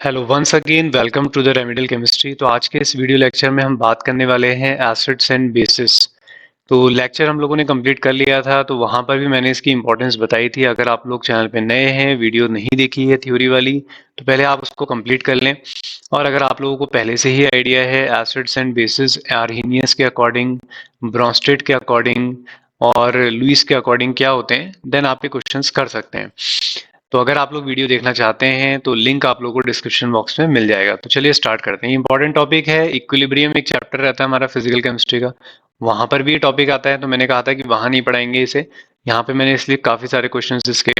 Hello once again welcome to the remedial chemistry. तो आज के इस वीडियो लेक्चर में हम बात करने वाले हैं एसिड्स एंड बेसिस। तो लेक्चर हम लोगों ने कंप्लीट कर लिया था, तो वहाँ पर भी मैंने इसकी इंपॉर्टेंस बताई थी। अगर आप लोग चैनल पे नए हैं, वीडियो नहीं देखी है थ्योरी वाली, तो पहले आप उसको कंप्लीट कर लें। और अगर आप लोगों को पहले से ही आइडिया है एसिड्स एंड बेसिस आर्हीनियस के अकॉर्डिंग, ब्रोंस्टेड के अकॉर्डिंग और लुईस के अकॉर्डिंग क्या होते हैं, देन आप ये क्वेश्चंस कर सकते हैं। तो अगर आप लोग वीडियो देखना चाहते हैं तो लिंक आप लोगों को डिस्क्रिप्शन बॉक्स में मिल जाएगा। तो चलिए स्टार्ट करते हैं। इंपॉर्टेंट टॉपिक है इक्विलिब्रियम, एक चैप्टर रहता है हमारा फिजिकल केमिस्ट्री का, वहां पर भी ये टॉपिक आता है। तो मैंने कहा था कि वहां नहीं पढ़ाएंगे इसे, यहाँ पे मैंने इसलिए काफी सारे क्वेश्चंस इसके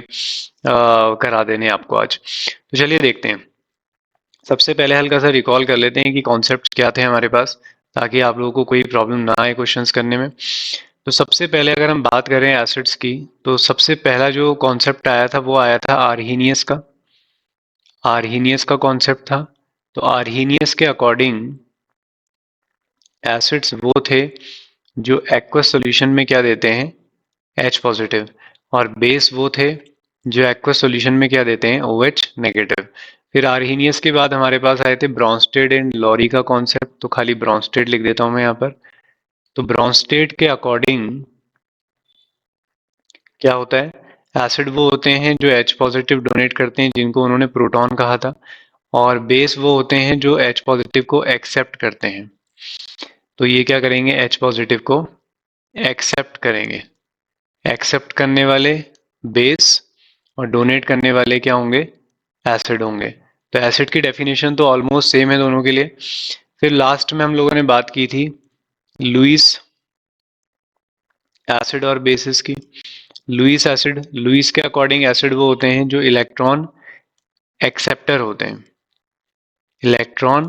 करा देने आपको आज। तो चलिए देखते हैं। सबसे पहले हल्का सा रिकॉल कर लेते हैं कि कॉन्सेप्ट क्या थे हमारे पास, ताकि आप लोगों को कोई प्रॉब्लम ना आए क्वेश्चंस करने में। तो सबसे पहले अगर हम बात करें एसिड्स की, तो सबसे पहला जो कॉन्सेप्ट आया था वो आया था आर्हीनियस का। आर्हीनियस का कॉन्सेप्ट था। तो आर्हीनियस के अकॉर्डिंग एसिड्स वो थे जो एक्वस सॉल्यूशन में क्या देते हैं, H पॉजिटिव। और बेस वो थे जो एक्वस सॉल्यूशन में क्या देते हैं, OH नेगेटिव। फिर आर्हीनियस के बाद हमारे पास आए थे ब्रॉन्स्टेड एंड लॉरी का कॉन्सेप्ट। तो खाली ब्रॉन्स्टेड लिख देता हूं मैं यहाँ पर। तो ब्रॉन्स्टेड के अकॉर्डिंग क्या होता है, एसिड वो होते हैं जो H पॉजिटिव डोनेट करते हैं, जिनको उन्होंने प्रोटॉन कहा था। और बेस वो होते हैं जो H पॉजिटिव को एक्सेप्ट करते हैं। तो ये क्या करेंगे, H पॉजिटिव को एक्सेप्ट करेंगे। एक्सेप्ट करने वाले बेस और डोनेट करने वाले क्या होंगे, एसिड होंगे। तो एसिड की डेफिनेशन तो ऑलमोस्ट सेम है दोनों के लिए। फिर लास्ट में हम लोगों ने बात की थी लुईस एसिड और बेसिस की। लुईस एसिड, लुईस के अकॉर्डिंग एसिड वो होते हैं जो इलेक्ट्रॉन एक्सेप्टर होते हैं। इलेक्ट्रॉन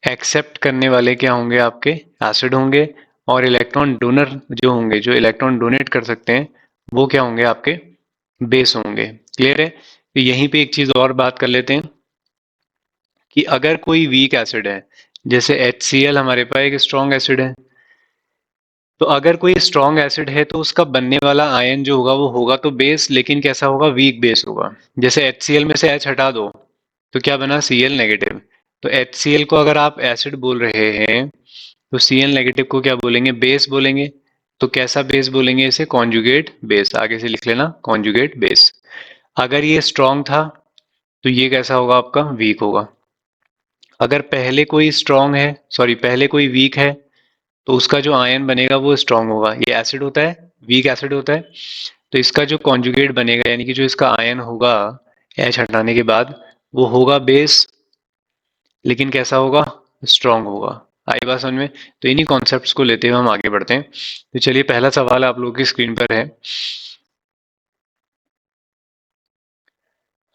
एक्सेप्ट करने वाले क्या होंगे, आपके एसिड होंगे। और इलेक्ट्रॉन डोनर जो होंगे, जो इलेक्ट्रॉन डोनेट कर सकते हैं, वो क्या होंगे, आपके बेस होंगे। क्लियर है। तो यहीं पे एक चीज और बात कर लेते हैं कि अगर कोई वीक एसिड है, जैसे HCl हमारे पास एक स्ट्रॉन्ग एसिड है, तो अगर कोई स्ट्रॉन्ग एसिड है तो उसका बनने वाला आयन जो होगा वो होगा तो बेस, लेकिन कैसा होगा, वीक बेस होगा। जैसे HCl में से H हटा दो तो क्या बना, Cl नेगेटिव। तो HCl को अगर आप एसिड बोल रहे हैं तो Cl नेगेटिव को क्या बोलेंगे, बेस बोलेंगे। तो कैसा बेस बोलेंगे इसे, कॉन्जुगेट बेस। आगे से लिख लेना कॉन्जुगेट बेस। अगर ये स्ट्रॉन्ग था तो ये कैसा होगा, आपका वीक होगा। अगर पहले कोई स्ट्रॉन्ग है, सॉरी पहले कोई वीक है, तो उसका जो आयन बनेगा वो स्ट्रॉन्ग होगा। ये एसिड होता है, वीक एसिड होता है। तो इसका जो कॉन्जुगेट बनेगा, यानी कि जो इसका आयन होगा H हटाने के बाद, वो होगा बेस, लेकिन कैसा होगा, स्ट्रॉन्ग होगा। आई बात समझ में। तो इन्हीं कॉन्सेप्ट्स को लेते हुए हम आगे बढ़ते हैं। तो चलिए पहला सवाल आप लोगों की स्क्रीन पर है।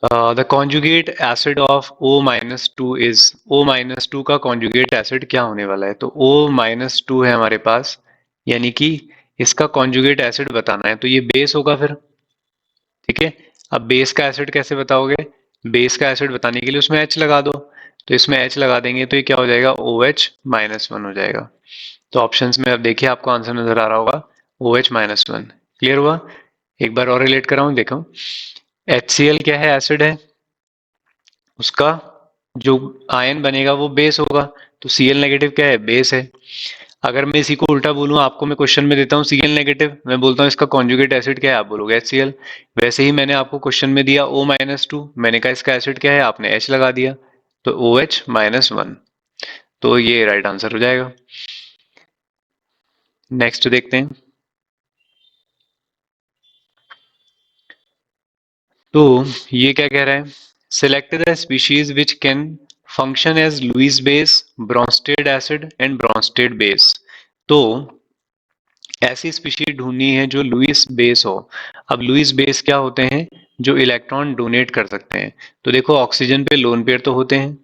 The conjugate acid of O-2 is, O-2 का कॉन्जुगेट एसिड क्या होने वाला है। तो O-2 है हमारे पास, यानी कि इसका कॉन्जुगेट एसिड बताना है, तो ये बेस होगा फिर। ठीक है। अब बेस का एसिड कैसे बताओगे, बेस का एसिड बताने के लिए उसमें H लगा दो। तो इसमें H लगा देंगे तो ये क्या हो जाएगा, OH-1 हो जाएगा। तो ऑप्शंस में अब देखिए आपको आंसर नजर आ रहा होगा, OH-1। क्लियर हुआ। एक बार और रिलेट कराऊं, देखो HCl क्या है, एसिड है, उसका जो आयन बनेगा वो बेस होगा। तो Cl नेगेटिव क्या है, बेस है। अगर मैं इसी को उल्टा बोलूं, आपको मैं क्वेश्चन में देता हूँ Cl नेगेटिव, मैं बोलता हूँ इसका कॉन्जुगेट एसिड क्या है, आप बोलोगे HCl। वैसे ही मैंने आपको क्वेश्चन में दिया O-2, मैंने कहा इसका एसिड क्या है, आपने H लगा दिया, तो OH-1। तो ये राइट आंसर हो जाएगा। नेक्स्ट देखते हैं। तो ये क्या कह रहा है, select the species which can function as Lewis base, Bronsted acid and Bronsted base. तो ऐसी स्पीशीज ढूंढनी है जो लुईस बेस हो। अब लुईस बेस क्या होते हैं, जो इलेक्ट्रॉन डोनेट कर सकते हैं। तो देखो ऑक्सीजन पे लोन पेयर तो होते हैं,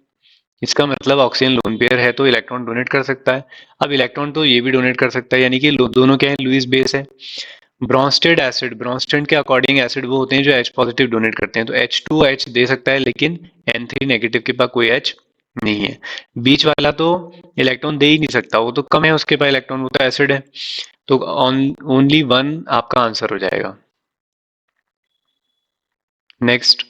इसका मतलब ऑक्सीजन लोन पेयर है तो इलेक्ट्रॉन डोनेट कर सकता है। अब इलेक्ट्रॉन तो ये भी डोनेट कर सकता है, यानी कि दोनों क्या है, लुईस बेस है। ब्रोंस्टेड एसिड, ब्रोंस्टेड के अकॉर्डिंग एसिड वो होते हैं जो H पॉजिटिव डोनेट करते हैं। तो H2H दे सकता है, लेकिन N3 नेगेटिव के पास कोई H नहीं है। बीच वाला तो इलेक्ट्रॉन दे ही नहीं सकता, वो तो कम है उसके पास इलेक्ट्रॉन, वो तो एसिड है। तो ओनली 1 आपका आंसर हो जाएगा। Next,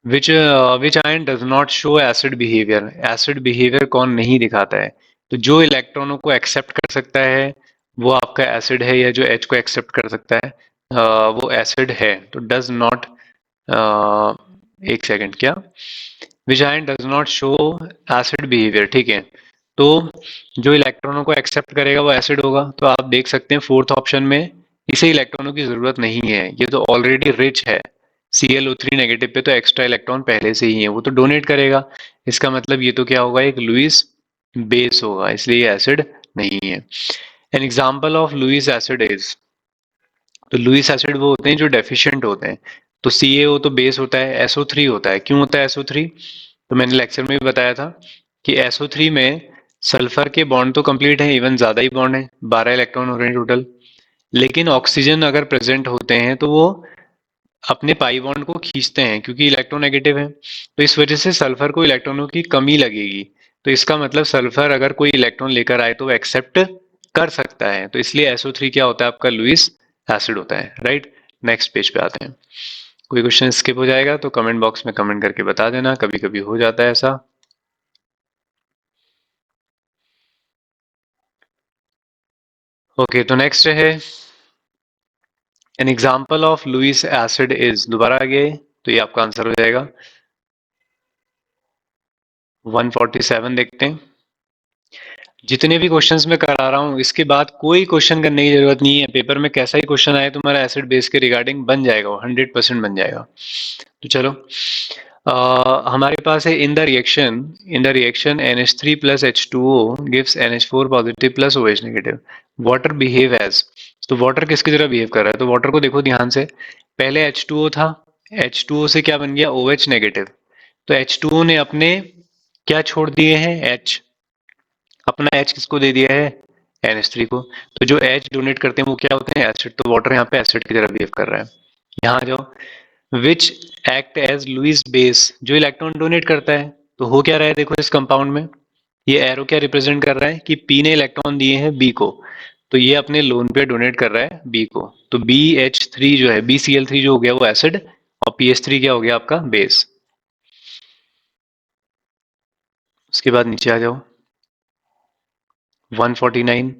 which ion does not show acid behaviour, acid behaviour कौन नहीं दिखाता है? तो जो इलेक्ट्रॉनों को एक्सेप्ट कर सकता है वो आपका एसिड है, या जो एच को एक्सेप्ट कर सकता है वो एसिड है। तो डज नॉट, एक सेकेंड, क्या? विच ion does not show acid behaviour, ठीक है। तो जो इलेक्ट्रॉनों को एक्सेप्ट करेगा वो एसिड होगा। तो आप देख सकते हैं फोर्थ ऑप्शन में इसे इलेक्ट्रॉनों की जरूरत नहीं है, ये तो ऑलरेडी रिच है। ClO3 नेगेटिव पे तो एक्स्ट्रा इलेक्ट्रॉन पहले से ही है, वो तो डोनेट करेगा। इसका मतलब ये तो क्या होगा, एक लुईस बेस होगा, इसलिए ये एसिड नहीं है। An example of Lewis acid is, तो लुईस एसिड वो होते हैं जो डेफिशिएंट होते हैं। तो CaO तो बेस होता है, SO3 होता है। क्यों होता है SO3? तो मैंने लेक्चर में भी बताया था कि SO3 में सल्फर के बॉन्ड तो कंप्लीट है, इवन ज्यादा ही बॉन्ड है, 12 इलेक्ट्रॉन हो रहे हैं टोटल। लेकिन ऑक्सीजन अगर प्रेजेंट होते हैं तो वो अपने पाई बॉन्ड को खींचते हैं क्योंकि इलेक्ट्रोनेगेटिव है। तो इस वजह से सल्फर को इलेक्ट्रॉनों की कमी लगेगी। तो इसका मतलब सल्फर अगर कोई इलेक्ट्रॉन लेकर आए तो वो एक्सेप्ट कर सकता है। तो इसलिए SO3 क्या होता है आपका, लुईस एसिड होता है, राइट। नेक्स्ट पेज पे आते हैं। कोई क्वेश्चन स्किप हो जाएगा तो कमेंट बॉक्स में कमेंट करके बता देना, कभी कभी हो जाता है ऐसा। ओके, तो नेक्स्ट है an example of Lewis acid is, दोबारा आ गए तो ये आपका आंसर हो जाएगा 147। देखते हैं जितने भी क्वेश्चंस मैं करा रहा हूँ इसके बाद कोई क्वेश्चन करने की जरूरत नहीं है। पेपर में कैसा ही क्वेश्चन आए तुम्हारा एसिड बेस के रिगार्डिंग बन जाएगा, वो 100% बन जाएगा। तो चलो, हमारे पास है in the reaction NH3 plus H2O gives NH4 positive plus OH negative, water behave as. तो वाटर किसकी तरह बिहेव कर रहा है? तो वाटर को देखो ध्यान से, पहले H2O था, H2O से क्या बन गया, OH नेगेटिव। तो H2O ने अपने क्या छोड़ दिए हैं, H, अपना H किसको दे दिया है, NH3 को। तो जो H डोनेट करते हैं वो क्या होते हैं, एसिड। तो वाटर यहाँ पे एसिड की तरह बिहेव कर रहा है। यहाँ आ जाओ, which act as Lewis base, जो इलेक्ट्रॉन डोनेट करता है। तो हो क्या रहा है, देखो इस कंपाउंड में ये एरो क्या रिप्रेजेंट कर रहा है कि P ने इलेक्ट्रॉन दिए हैं B को, तो ये अपने लोन पे डोनेट कर रहा है B को। तो BH3 जो है, BCl3 जो हो गया वो एसिड, और PH3 क्या हो गया आपका, बेस। उसके बाद नीचे आ जाओ 149।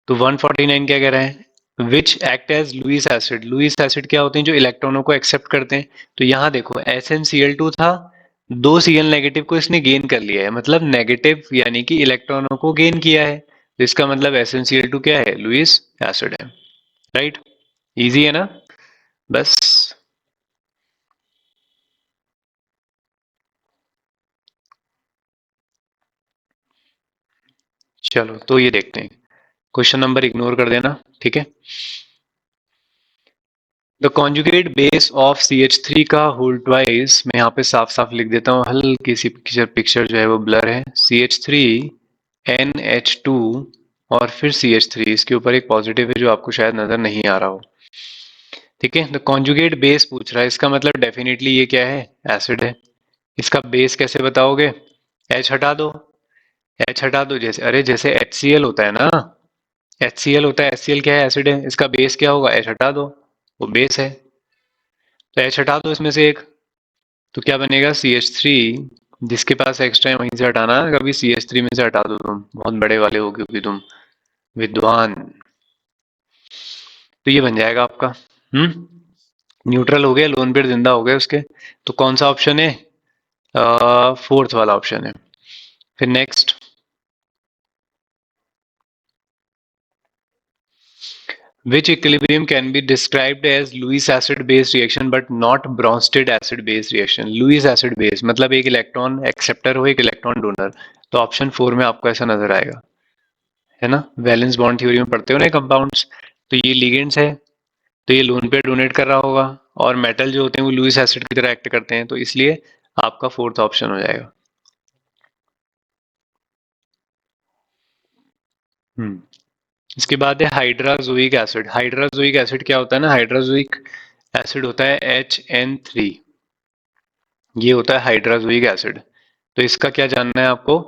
तो 149 क्या कह रहा है, which act as Lewis acid. Lewis acid क्या होते हैं, जो इलेक्ट्रॉनों को एक्सेप्ट करते हैं। तो यहाँ देखो SnCl2 था, दो Cl नेगेटिव को इसने गेन कर लिया है, मतलब नेगेटिव यानी कि इलेक्ट्रॉनों को गेन किया है। तो इसका मतलब SnCl2 क्या है, लुईस एसिड है, राइट। इजी है ना, बस। चलो तो ये देखते हैं, क्वेश्चन नंबर इग्नोर कर देना, ठीक है। The conjugate base of CH3 का होल ट्वाइस, मैं यहाँ पे साफ साफ लिख देता हूँ, हल्की सी पिक्चर जो है वो ब्लर है। CH3 NH2 और फिर CH3, इसके ऊपर एक पॉजिटिव है जो आपको शायद नजर नहीं आ रहा हो, ठीक है। द कॉन्जुगेट बेस पूछ रहा है, इसका मतलब डेफिनेटली ये क्या है, एसिड है। इसका बेस कैसे बताओगे, H हटा दो, H हटा दो, जैसे अरे जैसे HCl होता है ना, HCl होता है, HCl क्या है, एसिड है। इसका बेस क्या होगा, H हटा दो, वो बेस है। तो H हटा दो इसमें से एक, तो क्या बनेगा, CH3। जिसके पास एक्स्ट्रा है वहीं से हटाना, कभी CH3 में से हटा दो, तुम बहुत बड़े वाले हो क्योंकि तुम विद्वान। तो ये बन जाएगा आपका, न्यूट्रल हो गया, लोन पेयर जिंदा हो गए उसके। तो कौन सा ऑप्शन है, फोर्थ वाला ऑप्शन है। फिर next, which equilibrium can be described as Lewis acid base reaction but not Bronsted acid base reaction। Lewis acid base मतलब एक इलेक्ट्रॉन एक्सेप्टर हो, एक इलेक्ट्रॉन डोनर। तो ऑप्शन 4 में आपको ऐसा नजर आएगा, है ना। वैलेंस बॉन्ड थ्योरी में पढ़ते हो ना कंपाउंड्स, तो ये लिगेंड्स है, तो ये लोन पे डोनेट कर रहा होगा, और मेटल जो होते हैं वो लुईस एसिड की तरह एक्ट करते हैं, तो इसलिए आपका फोर्थ ऑप्शन हो जाएगा। हम्म इसके बाद है हाइड्राजोइक एसिड। हाइड्राजोइक एसिड क्या होता है ना, हाइड्राजोइक एसिड होता है HN3, ये होता है हाइड्राजोइक एसिड। तो इसका क्या जानना है आपको,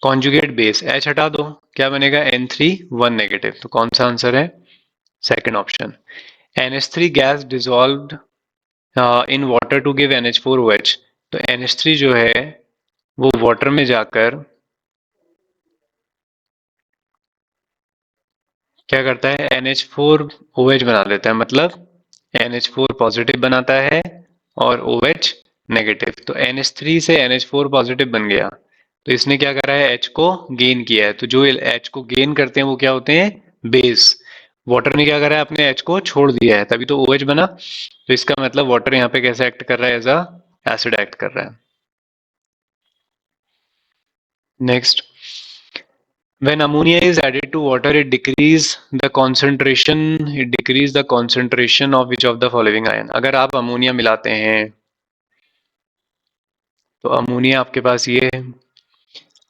कॉन्जुगेट बेस, H हटा दो, क्या बनेगा, N3 1 नेगेटिव। तो कौन सा आंसर है, second option. NH3 gas dissolved in water to give NH4OH, तो NH3 जो है वो वाटर में जाकर क्या करता है, NH4OH बना देता है, मतलब NH4 पॉजिटिव बनाता है और OH नेगेटिव। तो NH3 से NH4 पॉजिटिव बन गया, तो इसने क्या करा है, H को गेन किया है। तो जो H को गेन करते हैं वो क्या होते हैं, बेस। वाटर ने क्या करा है, अपने H को छोड़ दिया है, तभी तो OH बना। तो इसका मतलब वाटर यहाँ पे कैसे एक्ट कर रहा है, एज अ एसिड एक्ट कर रहा है। Next, when ammonia is added to water, it decrease the concentration of which of the following ion। अगर आप अमोनिया मिलाते हैं तो अमोनिया आपके पास ये है।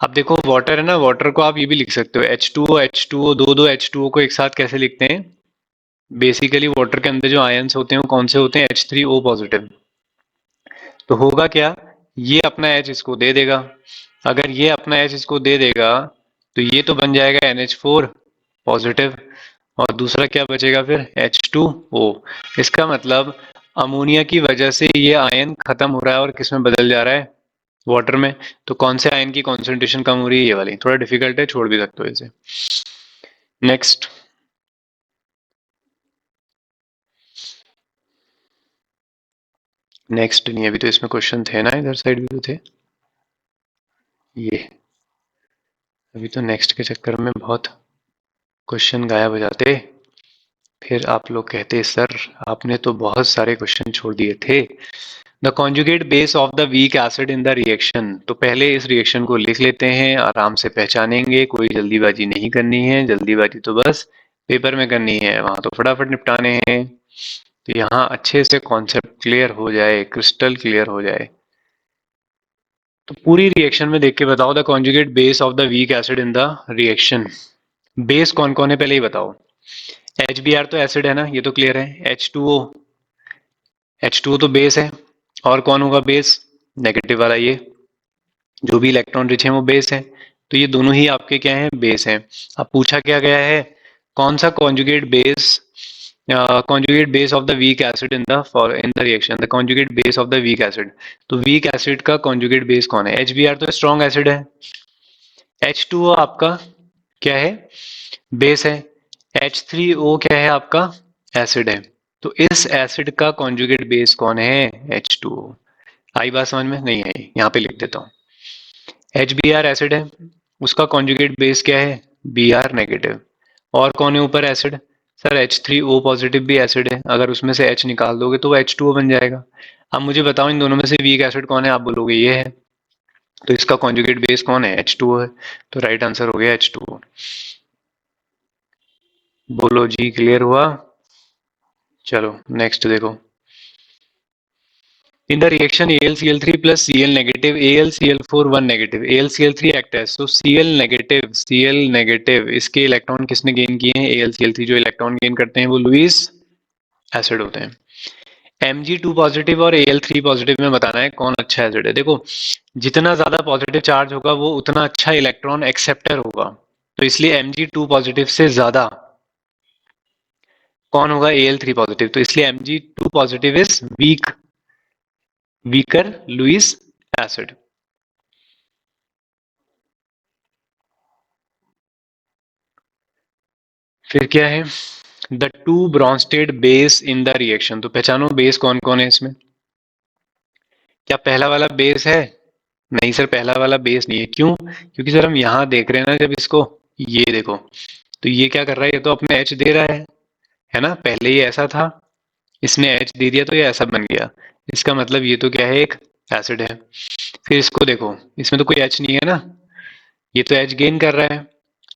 अब देखो वाटर है ना, वाटर को आप ये भी लिख सकते हो H2O H2O, दो H2O को एक साथ कैसे लिखते हैं। बेसिकली वाटर के अंदर जो आयन्स होते हैं वो कौन से होते हैं, H3O पॉजिटिव। तो होगा क्या, ये अपना H इसको दे देगा। अगर ये अपना H इसको दे देगा तो ये तो बन जाएगा NH4 पॉजिटिव, और दूसरा क्या बचेगा फिर, H2O। इसका मतलब अमोनिया की वजह से ये आयन खत्म हो रहा है और किस में बदल जा रहा है, वाटर में। तो कौन से आयन की कॉन्सेंट्रेशन कम हो रही है, ये वाली। थोड़ा डिफिकल्ट है, छोड़ भी सकते हो इसे। नेक्स्ट, नेक्स्ट नहीं, अभी तो इसमें क्वेश्चन थे ना, इधर साइड भी तो थे ये। अभी तो नेक्स्ट के चक्कर में बहुत क्वेश्चन गायब हो जाते, फिर आप लोग कहते सर आपने तो बहुत सारे क्वेश्चन छोड़ दिए थे। The conjugate base of the weak acid in the reaction. तो पहले इस रिएक्शन को लिख लेते हैं, आराम से पहचानेंगे, कोई जल्दीबाजी नहीं करनी है। जल्दीबाजी तो बस पेपर में करनी है, वहां तो फटाफट निपटाने हैं। तो यहाँ अच्छे से कॉन्सेप्ट क्लियर हो जाए, क्रिस्टल क्लियर हो जाए। तो पूरी रिएक्शन में देख के बताओ, the conjugate base of the weak acid in the reaction. Base कौन कौन है पहले ही बताओ। HBr तो एसिड है ना, ये तो क्लियर है। H2O, H2O तो बेस है। और कौन होगा बेस, नेगेटिव वाला ये, जो भी इलेक्ट्रॉन रिच है वो बेस है। तो ये दोनों ही आपके क्या हैं, बेस हैं। अब पूछा क्या गया है, कौन सा conjugate base, conjugate base of the weak acid in the reaction, the conjugate base of the weak acid. तो वीक एसिड का कॉन्जुगेट बेस कौन है, HBr तो स्ट्रॉन्ग एसिड है। H2O आपका क्या है, बेस है। H3O क्या है आपका, एसिड है। तो इस एसिड का कॉन्जुगेट बेस कौन है, H2O। आई बात समझ में, नहीं आई, यहाँ पे लिख देता हूँ। HBr एसिड है, उसका कॉन्जुगेट बेस क्या है, Br नेगेटिव। और कौन है ऊपर एसिड, सर H3O पॉजिटिव भी एसिड है, अगर उसमें से H निकाल दोगे तो वो H2O बन जाएगा। अब मुझे बताओ इन दोनों में से वीक एसिड कौन है, आप बोलोगे ये है। तो इसका कॉन्जुगेट बेस कौन है, H2O है। तो राइट आंसर हो गया H2O। बोलो जी, क्लियर हुआ। चलो नेक्स्ट देखो। In the reaction AlCl3 plus Cl negative, AlCl4 1 negative, AlCl3 act as, so Cl negative इसके इलेक्ट्रॉन किसने गेन किए हैं, AlCl3। जो इलेक्ट्रॉन गेन करते हैं वो लुईस एसिड होते हैं। Mg2 पॉजिटिव और Al3 पॉजिटिव में बताना है कौन अच्छा एसिड है। देखो जितना ज्यादा पॉजिटिव चार्ज होगा वो उतना अच्छा इलेक्ट्रॉन एक्सेप्टर होगा, तो इसलिए Mg2 पॉजिटिव से ज्यादा कौन होगा, Al3 पॉजिटिव। तो इसलिए Mg2 positive is weaker Lewis acid. फिर क्या है, the two Bronsted base in the reaction. तो पहचानो बेस कौन कौन है इसमें। क्या पहला वाला बेस है, नहीं सर पहला वाला बेस नहीं है। क्यों, क्योंकि सर हम यहाँ देख रहे हैं ना, जब इसको ये देखो तो ये क्या कर रहा है, ये तो अपने H दे रहा है ना। पहले ये ऐसा था, इसने H दे दिया तो ये ऐसा बन गया। इसका मतलब ये तो क्या है, एक एसिड है। फिर इसको देखो, इसमें तो कोई H नहीं है ना, ये तो H गेन कर रहा है।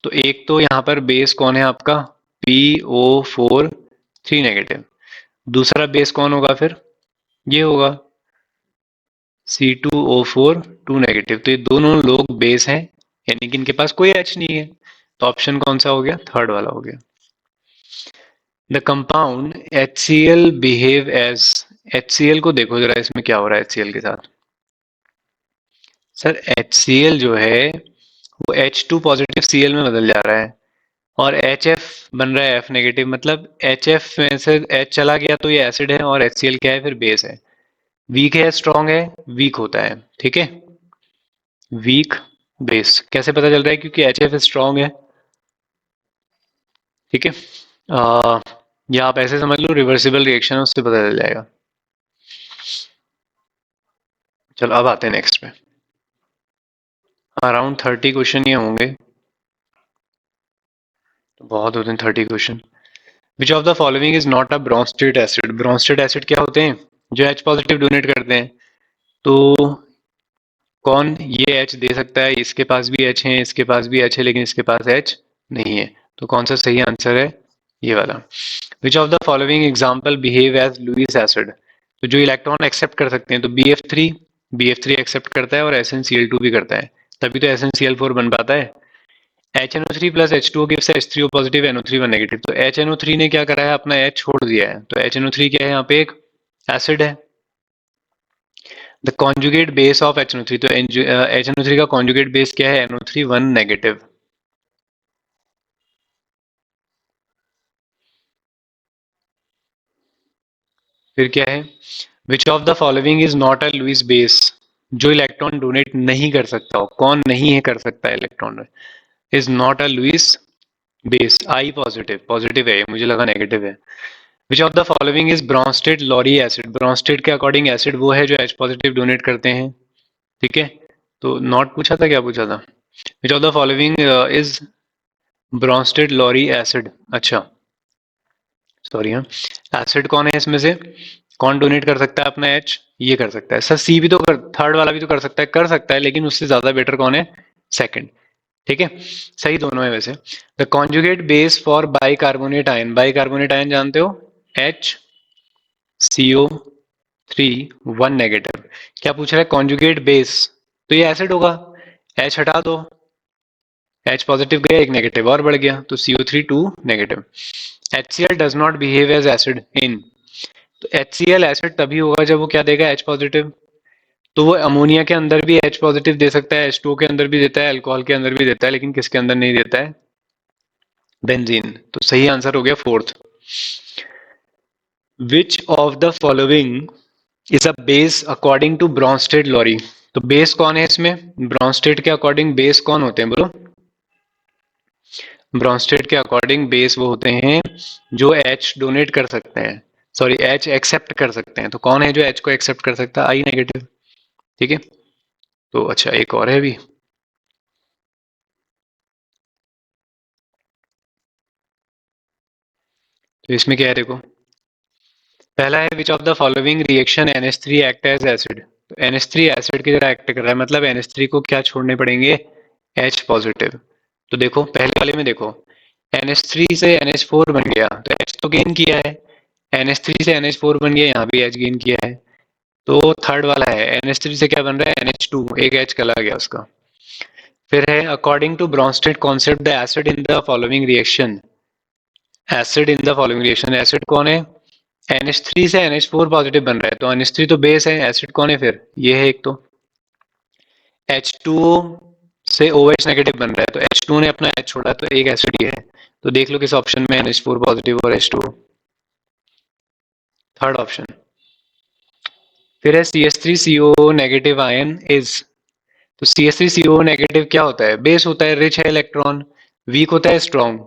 तो एक तो यहाँ पर बेस कौन है आपका, PO4 3 नेगेटिव। दूसरा बेस कौन होगा फिर, ये होगा C2O4 2 नेगेटिव। तो ये दोनों लोग बेस हैं, यानी कि इनके पास कोई H नहीं है। तो ऑप्शन कौन सा हो गया, थर्ड वाला हो गया। The compound HCl behave as, HCl को देखो जरा इसमें क्या हो रहा है HCl के साथ। सर HCl जो है वो H2 पॉजिटिव Cl में बदल जा रहा है, और HF बन रहा है F नेगेटिव, मतलब HF में से H चला गया तो ये एसिड है, और HCl क्या है फिर, बेस है। वीक है स्ट्रॉन्ग है, वीक होता है, ठीक है। वीक बेस कैसे पता चल रहा है, क्योंकि HF स्ट्रॉन्ग है, ठीक है। या आप ऐसे समझ लो रिवर्सिबल रिएक्शन है, उससे पता चल जाएगा। चलो अब आते हैं नेक्स्ट पे। अराउंड 30 क्वेश्चन ये होंगे, तो बहुत होते हैं 30 question. Which of the following is not a Bronsted acid. Bronsted acid क्या होते हैं, जो H पॉजिटिव डोनेट करते हैं। तो कौन ये H दे सकता है, इसके पास भी H है, इसके पास भी H है, लेकिन इसके पास H नहीं है। तो कौन सा सही आंसर है, ये वाला। Which of the following example behave as Lewis acid. तो जो इलेक्ट्रॉन एक्सेप्ट कर सकते हैं, तो BF3 एक्सेप्ट करता है और SnCl2 भी करता है, तभी तो SnCl4 बन पाता है। HNO3 plus H2O gives H3O positive NO3 1 negative. तो HNO3 ने क्या करा है, अपना H छोड़ दिया है, तो HNO3 क्या है, यहाँ पे एक एसिड है। The conjugate base of HNO3, तो HNO3 का कॉन्जुगेट बेस क्या है, NO3 1 नेगेटिव। फिर क्या है, which of the following is not a Lewis base. जो इलेक्ट्रॉन डोनेट नहीं कर सकता हो, कौन नहीं है कर सकता है electron, is not a Lewis base. I positive, positive है, मुझे लगा नेगेटिव है। Which of the following is Bronsted Lowry acid. Bronsted के अकॉर्डिंग एसिड वो है जो H पॉजिटिव डोनेट करते हैं, ठीक है। तो नॉट पूछा था, क्या पूछा था, which of the following is Bronsted Lowry acid. अच्छा सॉरी, हाँ। एसिड कौन है इसमें से, कौन डोनेट कर सकता है अपना H, ये कर सकता है सर। सी भी तो कर, थर्ड वाला भी तो कर सकता है, लेकिन उससे ज्यादा बेटर कौन है, सेकंड, ठीक है। सही दोनों है वैसे। The conjugate base for bicarbonate ion. Bicarbonate ion जानते हो, HCO3 1 नेगेटिव। क्या पूछ रहा है, कॉन्जुगेट बेस, तो ये एसिड होगा। H हटा दो, H पॉजिटिव गया, एक नेगेटिव और बढ़ गया, तो CO3 2 negative. HCl does not behave as acid in. तो HCl एसिड तभी होगा जब वो क्या देगा, H पॉजिटिव। तो वो अमोनिया के अंदर भी H पॉजिटिव दे सकता है, H2O के अंदर भी देता है, अल्कोहल के अंदर भी देता है, लेकिन किसके अंदर नहीं देता है, बेंजीन। तो सही आंसर हो गया fourth. Which of the following is a base according to Bronsted Lowry. तो बेस कौन है इसमें, ब्रोंस्टेड के अकॉर्डिंग बेस कौन होते हैं, बोलो। ब्रोंस्टेड के अकॉर्डिंग बेस वो होते हैं जो H डोनेट कर सकते हैं, सॉरी H एक्सेप्ट कर सकते हैं। तो कौन है जो H को एक्सेप्ट कर सकता है, आई नेगेटिव, ठीक है। तो अच्छा एक और है भी, तो इसमें क्या है देखो। पहला है which of the following reaction NH3 act as acid. तो NH3 एसिड की तरह एक्ट कर रहा है, मतलब NH3 को क्या छोड़ने पड़ेंगे, H पॉजिटिव। तो देखो पहले वाले में देखो, NH3 से NH4 बन गया, तो H तो गेन किया है, NH3 से NH4 बन गया, यहाँ भी H गेन किया है। तो थर्ड वाला है, NH3 से क्या बन रहा है, NH2, एक H चला गया उसका। फिर है according to Bronsted concept the acid in the following reaction. Acid in the following reaction, acid कौन है, NH3 से NH4 पॉजिटिव बन रहा है, तो NH3 तो बेस है, एसिड कौन है फिर, ये है एक। तो H2O से OH नेगेटिव बन रहा है, तो H2O ने अपना H छोड़ा, तो एक एसिड ही है। तो देख लो किस ऑप्शन में NH4 पॉजिटिव और H2O, थर्ड ऑप्शन। फिर है CH3CO नेगेटिव आयन इज। तो CH3CO नेगेटिव क्या होता है, बेस होता है, रिच है इलेक्ट्रॉन, वीक होता है स्ट्रॉन्ग।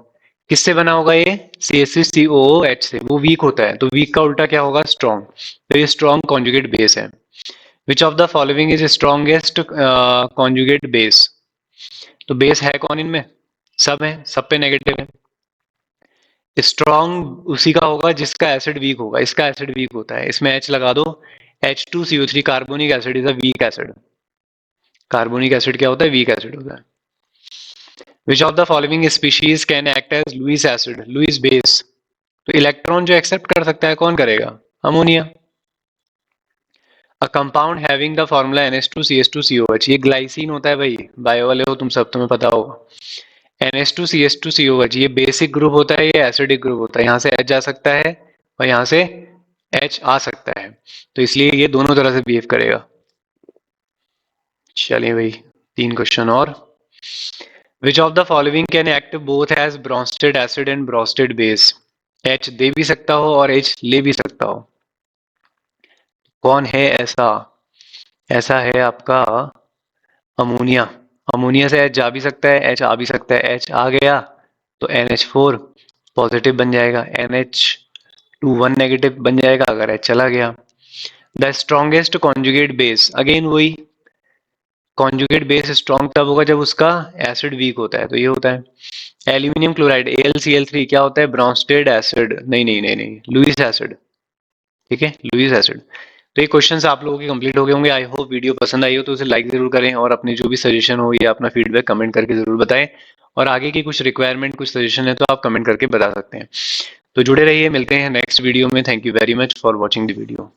किससे बना होगा ये, CH3COOH से, वो वीक होता है, तो वीक का उल्टा क्या होगा, स्ट्रॉन्ग। तो ये स्ट्रॉन्ग कॉन्जुगेट बेस है। Which of the following is strongest conjugate base. तो बेस है कौन इनमें, सब है, सब पे नेगेटिव है। स्ट्रॉन्ग उसी का होगा जिसका एसिड वीक होगा, इसका एसिड वीक होता है, इसमें H लगा दो, H2CO3 carbonic acid is a weak acid. Carbonic acid क्या होता है, वीक एसिड होता है। Which of the following species can act as Lewis acid, Lewis base. तो इलेक्ट्रॉन जो एक्सेप्ट कर सकता है कौन करेगा, ammonia. A compound having the formula NH2CH2COH, ये ग्लाइसिन होता है भाई, बायो वाले हो तुम सब, तुम्हें पता होगा। NH2CH2COH ये बेसिक ग्रुप होता है, ये एसिडिक ग्रुप होता है, यहाँ से H जा सकता है और यहाँ से H आ सकता है, तो इसलिए ये दोनों तरह से बिहेव करेगा। चलिए भाई 3 क्वेश्चन और। Which of the following can act both as Bronsted acid and Bronsted base? H दे भी सकता हो और H ले भी सकता हो। कौन है ऐसा? ऐसा है आपका अमोनिया। अमोनिया से H जा भी सकता है, H आ भी सकता है। H आ गया तो NH4 पॉजिटिव बन जाएगा, NH2 नेगेटिव बन जाएगा अगर H चला गया। The strongest conjugate base, again वही, कॉन्जुगेट बेस स्ट्रॉन्ग तब होगा जब उसका एसिड वीक होता है, तो ये होता है एल्यूमिनियम क्लोराइड AlCl3 क्या होता है? Bronsted acid. नहीं नहीं नहीं नहीं, लुईस एसिड। ठीक है, लुईस एसिड। तो ये क्वेश्चंस आप लोगों के कंप्लीट हो गए होंगे। आई होप वीडियो पसंद आई हो तो उसे लाइक जरूर करें और अपने जो भी सजेशन हो या अपना फीडबैक कमेंट करके जरूर बताएं। और आगे की कुछ रिक्वायरमेंट, कुछ सजेशन है तो आप कमेंट करके बता सकते हैं। तो जुड़े रहिए, मिलते हैं नेक्स्ट वीडियो में। Thank you very much for watching the video.